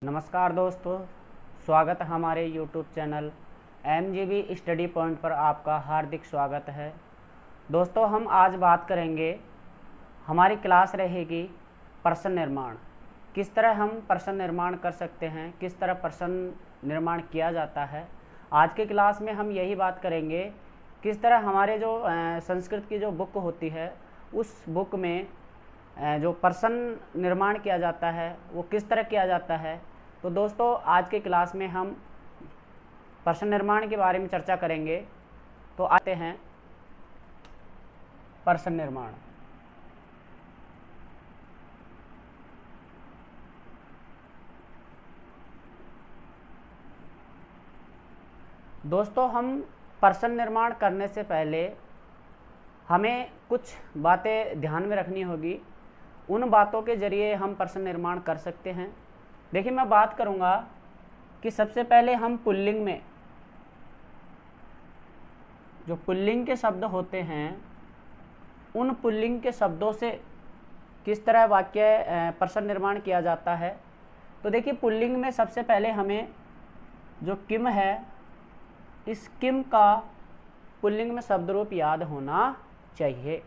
नमस्कार दोस्तों, स्वागत है हमारे YouTube channel MGB study point पर। आपका हार्दिक स्वागत है। दोस्तों, हम आज बात करेंगे, हमारी क्लास रहेगी प्रश्न निर्माण। किस तरह हम प्रश्न निर्माण कर सकते हैं, किस तरह प्रश्न निर्माण किया जाता है। आज के क्लास में हम यही बात करेंगे, किस तरह हमारे जो संस्कृत की जो बुक होती है, उस बुक में जो प्रश्न निर्माण किया जाता है वो किस तरह किया जाता है। तो दोस्तों, आज के क्लास में हम प्रश्न निर्माण के बारे में चर्चा करेंगे। तो आते हैं प्रश्न निर्माण। दोस्तों, हम प्रश्न निर्माण करने से पहले हमें कुछ बातें ध्यान में रखनी होगी। उन बातों के जरिए हम प्रश्न निर्माण कर सकते हैं। देखिए, मैं बात करूंगा कि सबसे पहले हम पुल्लिंग में जो पुल्लिंग के शब्द होते हैं, उन पुल्लिंग के शब्दों से किस तरह वाक्य प्रश्न निर्माण किया जाता है। तो देखिए, पुल्लिंग में सबसे पहले हमें जो किम है, इस किम का पुल्लिंग में शब्द रूप याद होना चाहिए,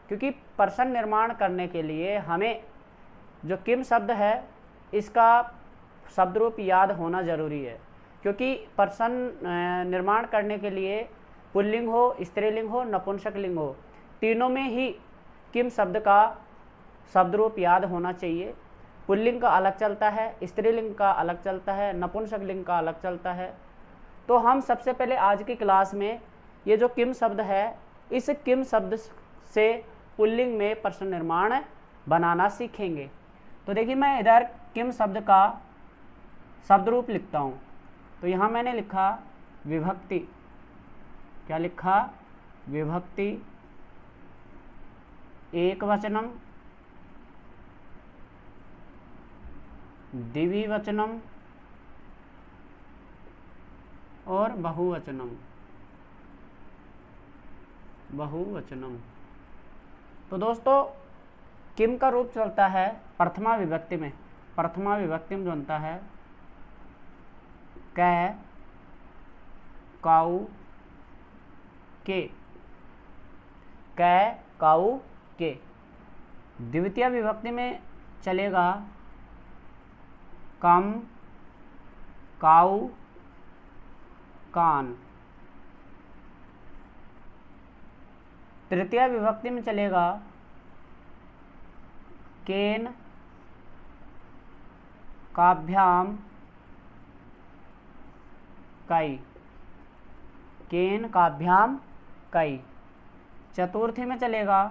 क्योंकि प्रश्न निर्माण करने के लिए हमें जो किम शब्द है इसका शब्द रूप याद होना ज़रूरी है। क्योंकि प्रश्न निर्माण करने के लिए पुल्लिंग हो, स्त्रीलिंग हो, नपुंसकलिंग हो, तीनों में ही किम शब्द का शब्द रूप याद होना चाहिए। पुल्लिंग का अलग चलता है, स्त्रीलिंग का अलग चलता है, नपुंसकलिंग का अलग चलता है। तो हम सबसे पहले आज की क्लास में ये जो किम शब्द है, इस किम शब्द से पुल्लिंग में प्रश्न निर्माण बनाना सीखेंगे। तो देखिए, मैं इधर किम शब्द का शब्द रूप लिखता हूँ। तो यहाँ मैंने लिखा विभक्ति। क्या लिखा? विभक्ति, एकवचनम, द्विवचनम और बहुवचनम। तो दोस्तों, किम का रूप चलता है प्रथमा विभक्ति में। प्रथमा विभक्ति में बनता है कै, काऊ, के। कै, काऊ, के। द्वितीय विभक्ति में चलेगा कम, काऊ, कान। तृतीय विभक्ति में चलेगा केन, काभ्याम, कई। केन, काभ्याम, कई। चतुर्थी में चलेगा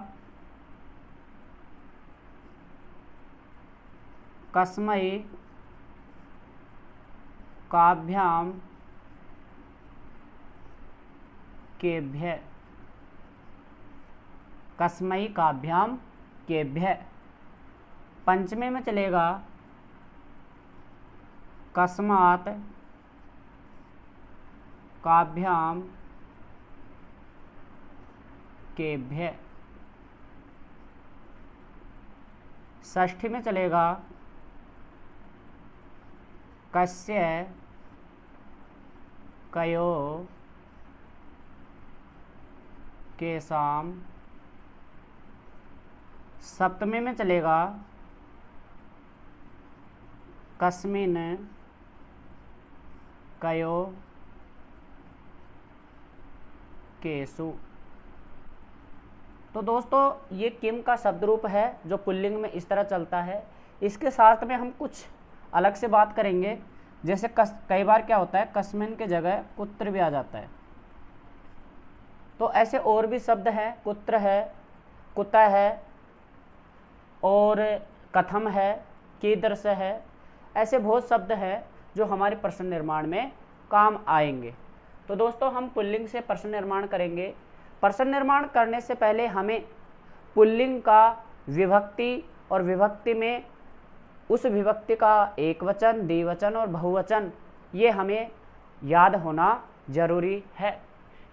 कस्मई, काभ्याम, केभ्य। कस्मई, काभ्याम, केभ्य। पंचमे में चलेगा कस्मात, काभ्याम, केभ्य। षष्ठी में चलेगा कस्य, कयो, केसाम। सप्तमी में चलेगा कस्मिन, कयो, केसु। तो दोस्तों, ये किम का शब्द रूप है जो पुल्लिंग में इस तरह चलता है। इसके साथ में हम कुछ अलग से बात करेंगे। जैसे कई बार क्या होता है, कस्मिन के जगह कुत्र भी आ जाता है। तो ऐसे और भी शब्द हैं, कुत्र है, कुतः है, और कथम है, कीदृश है। ऐसे बहुत शब्द हैं जो हमारे प्रश्न निर्माण में काम आएंगे। तो दोस्तों, हम पुल्लिंग से प्रश्न निर्माण करेंगे। प्रश्न निर्माण करने से पहले हमें पुल्लिंग का विभक्ति और विभक्ति में उस विभक्ति का एक वचन, द्विवचन और बहुवचन, ये हमें याद होना जरूरी है।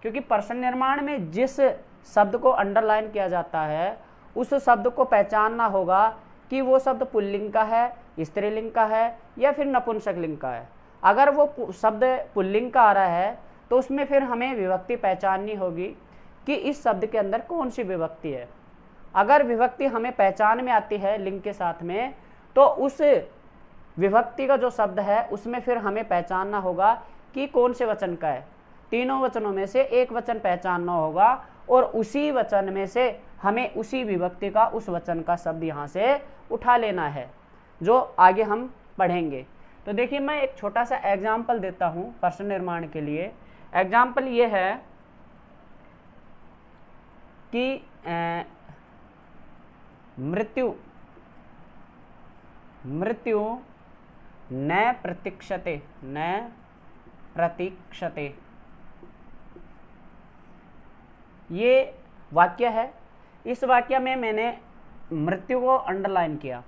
क्योंकि प्रश्न निर्माण में जिस शब्द को अंडरलाइन किया जाता है, उस शब्द को पहचानना होगा कि वो शब्द पुल्लिंग का है स्त्रीलिंग का है या फिर नपुंसक लिंग का है। अगर वो शब्द पुल्लिंग का आ रहा है तो उसमें फिर हमें विभक्ति पहचाननी होगी कि इस शब्द के अंदर कौन सी विभक्ति है। अगर विभक्ति हमें पहचान में आती है लिंग के साथ में, तो उस विभक्ति का जो शब्द है उसमें फिर हमें पहचानना होगा कि कौन से वचन का है। तीनों वचनों में से एक वचन पहचानना होगा और उसी वचन में से हमें उसी विभक्ति का उस वचन का शब्द यहाँ से उठा लेना है, जो आगे हम पढ़ेंगे। तो देखिए मैं एक छोटा सा एग्जाम्पल देता हूँ प्रश्न निर्माण के लिए। एग्जाम्पल ये है कि मृत्यु न प्रतीक्षते, ये वाक्य है। इस वाक्य में मैंने मृत्यु को अंडरलाइन किया।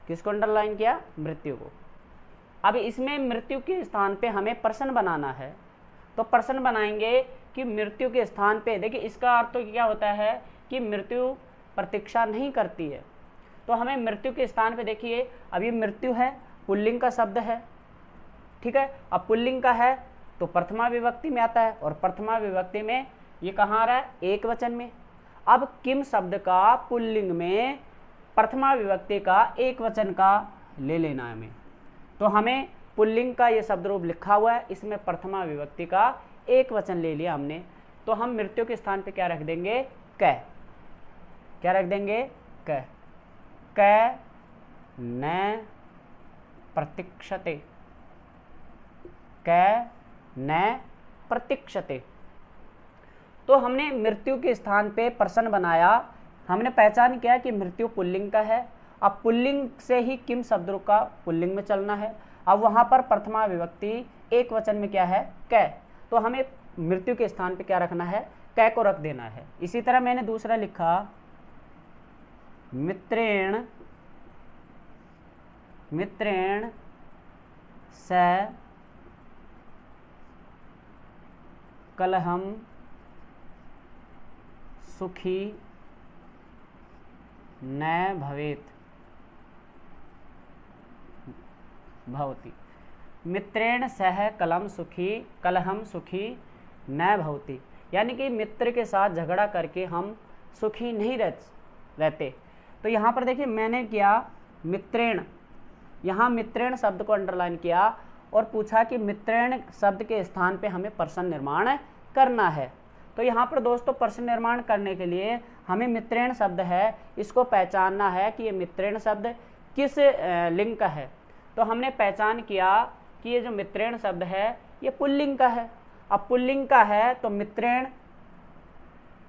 किसको अंडरलाइन किया? मृत्यु को। अब इसमें मृत्यु के स्थान पे हमें प्रश्न बनाना है, तो प्रश्न बनाएंगे कि मृत्यु के स्थान पे, देखिए इसका अर्थ तो क्या होता है कि मृत्यु प्रतीक्षा नहीं करती है। तो हमें मृत्यु के स्थान पे, देखिए अभी मृत्यु है, पुल्लिंग का शब्द है, ठीक है। अब पुल्लिंग का है तो प्रथमा विभक्ति में आता है, और प्रथमा विभक्ति में ये कहाँ आ रहा है? एक वचन में। अब किम शब्द का पुल्लिंग में प्रथमा विभक्ति का एक वचन का ले लेना है हमें। तो हमें पुल्लिंग का ये शब्द रूप लिखा हुआ है, इसमें प्रथमा विभक्ति का एक वचन ले लिया हमने। तो हम मृत्यु के स्थान पे क्या रख देंगे? कै। क्या रख देंगे? कै। कै न प्रतीक्षते, कै न प्रतीक्षते। तो हमने मृत्यु के स्थान पे प्रश्न बनाया, हमने पहचान किया कि मृत्यु पुल्लिंग का है। अब पुल्लिंग से ही किम शब्द का पुल्लिंग में चलना है। अब वहाँ पर प्रथमा विभक्ति एक वचन में क्या है? कै। तो हमें मृत्यु के स्थान पे क्या रखना है? कै को रख देना है। इसी तरह मैंने दूसरा लिखा, मित्रेण स कलहम सुखी न भवति। मित्रेण सह कलहम सुखी न भवति, यानी कि मित्र के साथ झगड़ा करके हम सुखी नहीं रहते। तो यहाँ पर देखिए मैंने किया मित्रेण, यहाँ मित्रेण शब्द को अंडरलाइन किया और पूछा कि मित्रेण शब्द के स्थान पे हमें प्रश्न निर्माण करना है। तो यहाँ पर दोस्तों प्रश्न निर्माण करने के लिए हमें मित्रेण शब्द है, इसको पहचानना है कि ये मित्रेण शब्द किस लिंग का है। तो हमने पहचान किया कि ये जो मित्रेण शब्द है ये पुल्लिंग का है। अब पुल्लिंग का है तो मित्रेण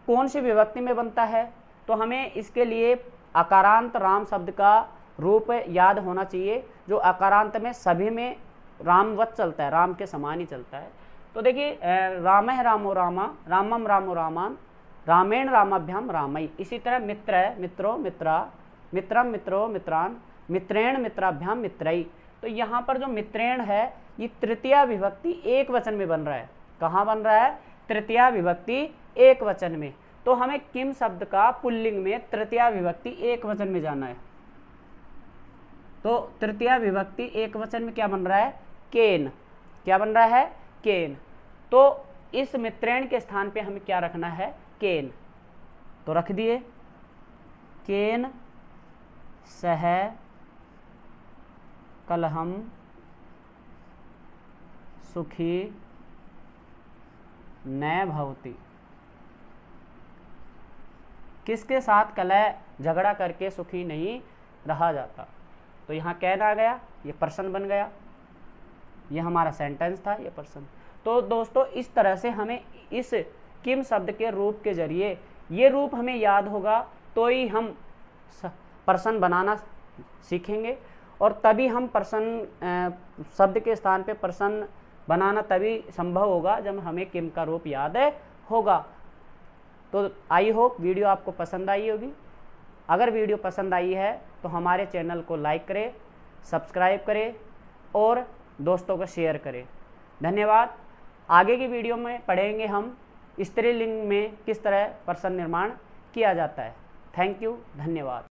कौन सी विभक्ति में बनता है? तो हमें इसके लिए अकारांत राम शब्द का रूप याद होना चाहिए, जो अकारांत में सभी में रामवत चलता है, राम के समान ही चलता है। तो देखिए रामः रामो रामा, रामम रामो रामान, रामेण रामाभ्याम रामई। इसी तरह मित्र है, मित्रो मित्रा, मित्रम मित्रो मित्रान, मित्रेण मित्राभ्याम मित्रई। तो यहाँ पर जो मित्रेण है ये तृतीया विभक्ति एक वचन में बन रहा है। कहाँ बन रहा है? तृतीया विभक्ति एक वचन में। तो हमें किम शब्द का पुल्लिंग में तृतीया विभक्ति एक वचन में जाना है। तो तृतीया विभक्ति एक वचन में क्या बन रहा है? केन। क्या बन रहा है? केन। तो इस मित्रेण के स्थान पे हमें क्या रखना है? केन। तो रख दिए, केन सह कलहम सुखी न भवति। किसके साथ कलह झगड़ा करके सुखी नहीं रहा जाता? तो यहाँ कैन आ गया, ये प्रश्न बन गया, ये हमारा सेंटेंस था, ये प्रश्न। तो दोस्तों इस तरह से हमें इस किम शब्द के रूप के जरिए, ये रूप हमें याद होगा तो ही हम प्रश्न बनाना सीखेंगे, और तभी हम प्रश्न शब्द के स्थान पे प्रश्न बनाना तभी संभव होगा जब हमें किम का रूप याद होगा। तो आई होप वीडियो आपको पसंद आई होगी। अगर वीडियो पसंद आई है तो हमारे चैनल को लाइक करें, सब्सक्राइब करें और दोस्तों को शेयर करें। धन्यवाद। आगे की वीडियो में पढ़ेंगे हम स्त्रीलिंग में किस तरह प्रश्न निर्माण किया जाता है। थैंक यू, धन्यवाद।